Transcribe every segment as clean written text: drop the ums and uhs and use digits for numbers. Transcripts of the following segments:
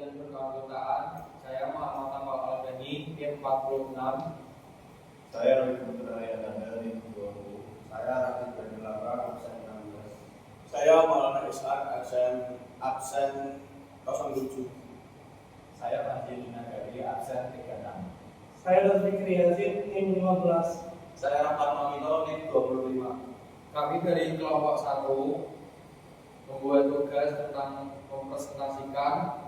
dan Berkeanggotaan. Saya Muhammad Tamal Al-Ghani, NIM 46. Saya Roy Putra Yananda, NIM 20. Saya Radit Bernilaka, absen 16. Saya Maulana Ishak, absen 07. Saya Fadil Nagari, absen 36. Saya Dr. Fikri Yazid, NIM 15. Saya Rahmat Mamito, NIM 25. Kami dari kelompok 1 membuat tugas tentang mempresentasikan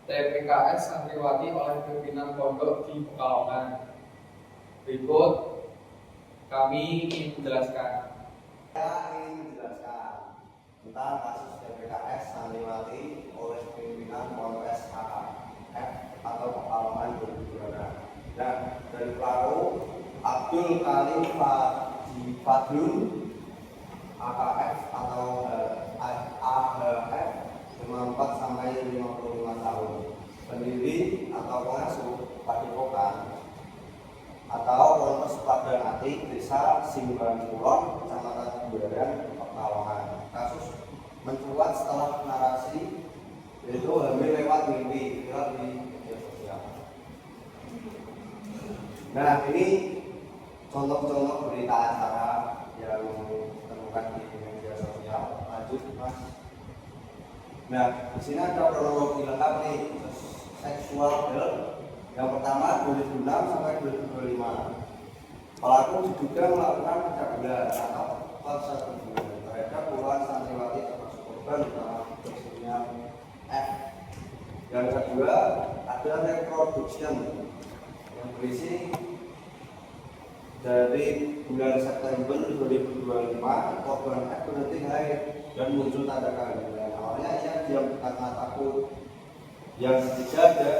TPKS Santriwati oleh pimpinan pondok di Pekalongan. Berikut kami ingin menjelaskan. Saya ingin menjelaskan tentang kasus TPKS Santriwati oleh pimpinan Polres HKF atau Pekalongan 2022. Dan dari pelaku Abdul Karim Fadlun AKF atau AHF 54 sampai 55 tahun, pendiri atau pengasuh Padepokan atau Ponpes Padangati, Desa Simban Kulon, Kecamatan Buaran, Pekalongan. Kasus mencuat setelah narasi yaitu hamil lewat mimpi viral di media sosial. Nah, ini contoh-contoh berita acara yang ditemukan di media sosial. Lanjut, Mas. Nah, di sini ada kronologi lengkap nih seksual health. Yang pertama 2006 sampai 2025. Pelaku diduga melakukan pencabulan atau persetubuhan terhadap puluhan santriwati termasuk korban utama berinisial F. Yang kedua ada reproduction yang berisi dari bulan September 2025 korban F berhenti haid dan muncul tanda kehamilan. Awalnya ia diam karena takut. Yang ketiga ada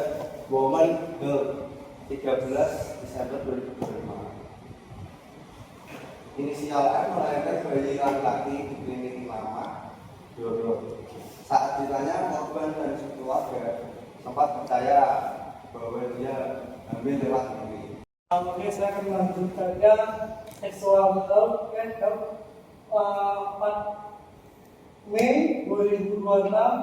woman girl 13 Desember 2025. Inisial F melahirkan bayi laki-laki di klinik lama Doro. Saat ditanya, korban dan keluarga sempat percaya bahwa dia hamil lewat mimpi. Oke, saya akan melanjutkannya seksual health 4 Mei 2026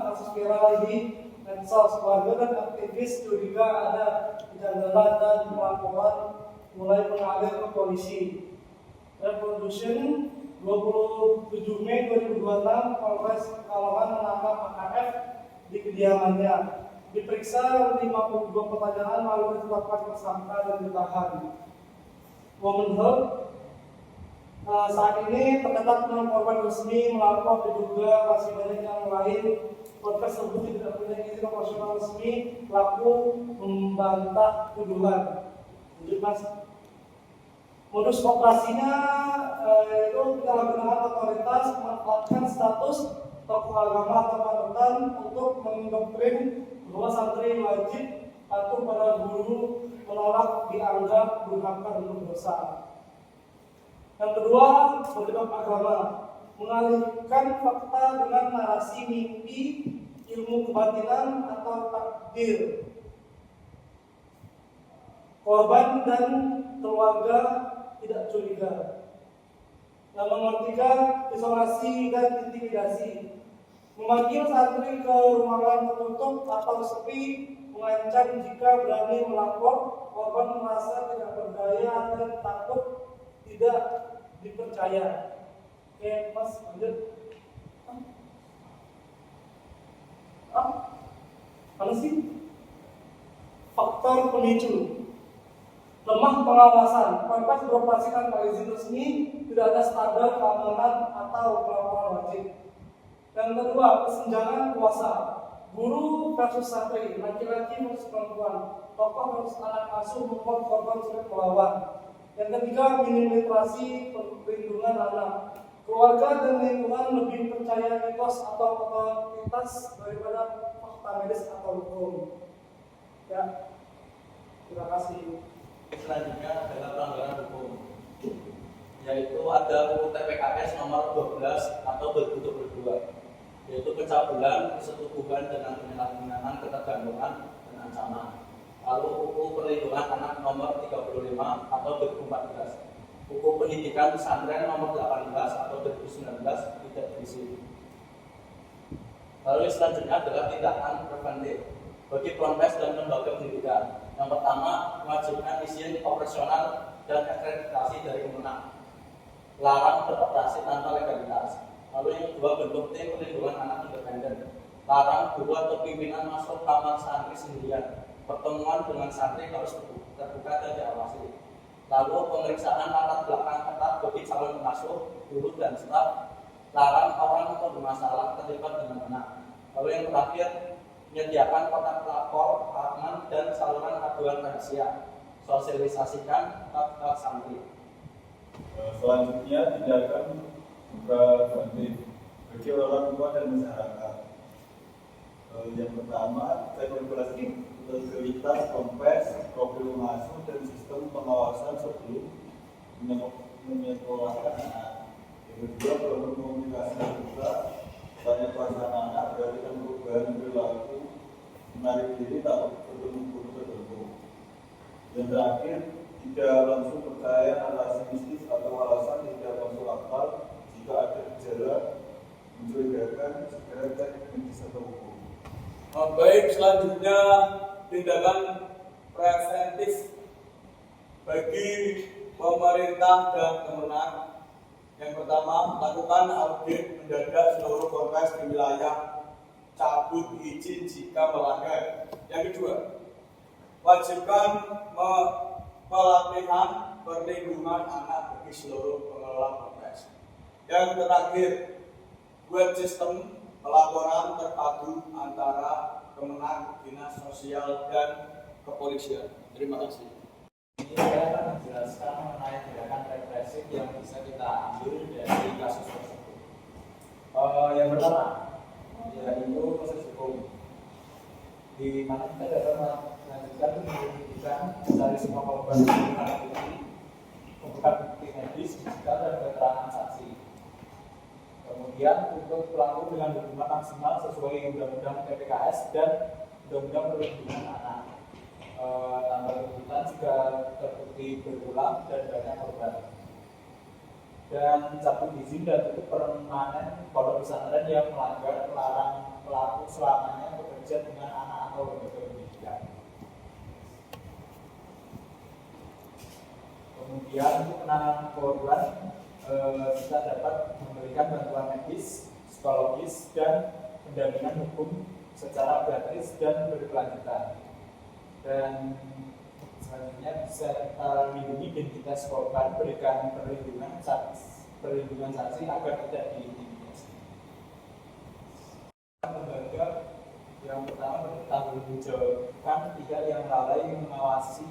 kasus viral di medsos. Warga dan aktivis curiga ada kejanggalan dan pelaporan mulai mengalir ke polisi. Reproduction 27 Mei 2026 Polres Pekalongan menangkap AKF di kediamannya. Diperiksa 52 pertanyaan lalu ditetapkan tersangka dan ditahan. Women Health saat ini tercatat 6 korban resmi melapor, diduga masih banyak yang lain. Podcast tersebut tidak punya izin operasional resmi. Pelaku membantah tuduhan. Lanjut, Mas. Modus operasinya itu penyalahgunaan otoritas memanfaatkan status tokoh agama atau panutan untuk mendoktrin bahwa santri wajib patuh pada guru, menolak dianggap durhaka untuk dosa. Yang kedua, berdebat agama, mengalihkan fakta dengan narasi mimpi, ilmu kebatinan atau takdir. Korban dan keluarga tidak curiga. Yang nomor 3, isolasi dan intimidasi. Memanggil santri ke ruangan tertutup atau sepi, mengancam jika berani melapor. Korban merasa tidak berdaya dan takut tidak dipercaya. Oke, Mas, lanjut. Mana sih? Faktor pemicu. Lemah pengawasan, Polres beroperasi tanpa izin resmi, tidak ada standar keamanan atau pelaporan wajib. Yang kedua, kesenjangan kuasa, guru versus santri, laki-laki versus perempuan, tokoh versus anak asuh membuat korban sulit melawan. Yang ketiga, minim literasi perlindungan anak, keluarga dan lingkungan lebih percaya mitos atau otoritas daripada fakta medis atau hukum. Ya, terima kasih. Selanjutnya adalah pelanggaran hukum, yaitu ada UU TPKS nomor 12 atau 2022, yaitu pencabulan, persetubuhan dengan penyalahgunaan ketergantungan dan ancaman. Lalu UU Perlindungan Anak nomor 35 atau 2014, UU Pendidikan Pesantren nomor 18 atau 2019 tidak diisi. Lalu selanjutnya adalah tindakan preventif bagi ponpes dan lembaga pendidikan. Yang pertama, mewajibkan izin operasional dan akreditasi dari Kemenang. Larang beroperasi tanpa legalitas. Lalu yang kedua, bentuk tim perlindungan anak independen. Larang guru atau pimpinan masuk kamar santri sendirian. Pertemuan dengan santri harus terbuka dan diawasi. Lalu pemeriksaan latar belakang ketat bagi calon pengasuh, guru dan staf. Larang orang atau bermasalah terlibat dengan anak. Lalu yang terakhir, menyediakan kotak lapor, aman dan saluran aduan rahasia. Sosialisasikan hak-hak santri. Selanjutnya tindakan preventif bagi orang tua dan masyarakat. Yang pertama, regulasi integritas ponpes, profil pengasuh dan sistem pengawasan sebelum menyekolahkan anak. Yang kedua, perlu komunikasi terbuka, tanya perasaan anak, berikan perubahan perilaku, menarik diri tak bertemu guru tertentu. Yang terakhir, tidak langsung percaya narasi mistis atau alasan tidak masuk akal. Jika ada gejala mencurigakan, segera cek medis atau hukum. Baik, selanjutnya tindakan preventif bagi pemerintah dan Kemenang. Yang pertama, lakukan audit mendadak seluruh ponpes di wilayah, cabut izin jika melanggar. Yang kedua, wajibkan pelatihan perlindungan anak bagi seluruh pengelola ponpes. Yang terakhir, buat sistem pelaporan terpadu antara Kemenang, Dinas Sosial dan Kepolisian. Terima kasih. Ini saya akan menjelaskan mengenai tindakan represif yang bisa kita ambil dari kasus tersebut. Yang pertama, yaitu proses hukum, di mana kita dapat melanjutkan penyelidikan dari semua korban anak bukti, membuka bukti medis, fisikal dan keterangan saksi. Kemudian untuk pelaku dengan hukuman maksimal sesuai Undang-Undang PPKS dan Undang-Undang Perlindungan Anak. Tambah tuntutan jika terbukti berulang dan banyak korban. Dan cabut izin dan tutup permanen pondok pesantren yang melanggar melarang pelaku selamanya bekerja dengan anak atau lembaga pendidikan. Kemudian untuk penanganan korban, kita dapat memberikan bantuan medis, psikologis, dan pendampingan hukum secara gratis dan berkelanjutan. Dan selanjutnya bisa kita lindungi identitas korban, berikan perlindungan saksi agar tidak diintimidasi. Lembaga yang pertama bertanggung jawabkan pihak yang lalai mengawasi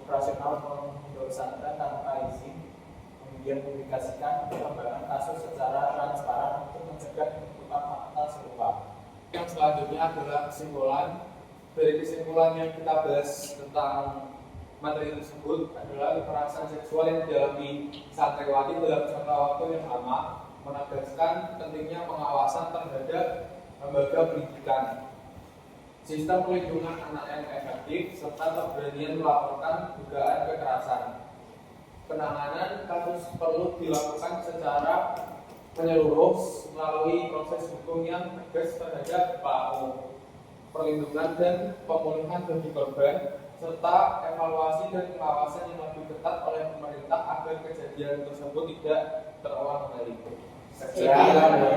operasional pondok pesantren tanpa izin, kemudian publikasikan perkembangan kasus secara transparan untuk mencegah terungkap fakta serupa. Yang selanjutnya adalah kesimpulan. Dari kesimpulan yang kita bahas tentang materi tersebut adalah kekerasan seksual yang dialami santriwati dalam jangka waktu yang lama menegaskan pentingnya pengawasan terhadap lembaga pendidikan, sistem perlindungan anak yang efektif, serta keberanian melaporkan dugaan kekerasan. Penanganan kasus perlu dilakukan secara menyeluruh melalui proses hukum yang tegas terhadap pelaku, perlindungan dan pemulihan bagi korban, serta evaluasi dan pengawasan yang lebih ketat oleh pemerintah agar kejadian tersebut tidak terulang kembali. Sekian.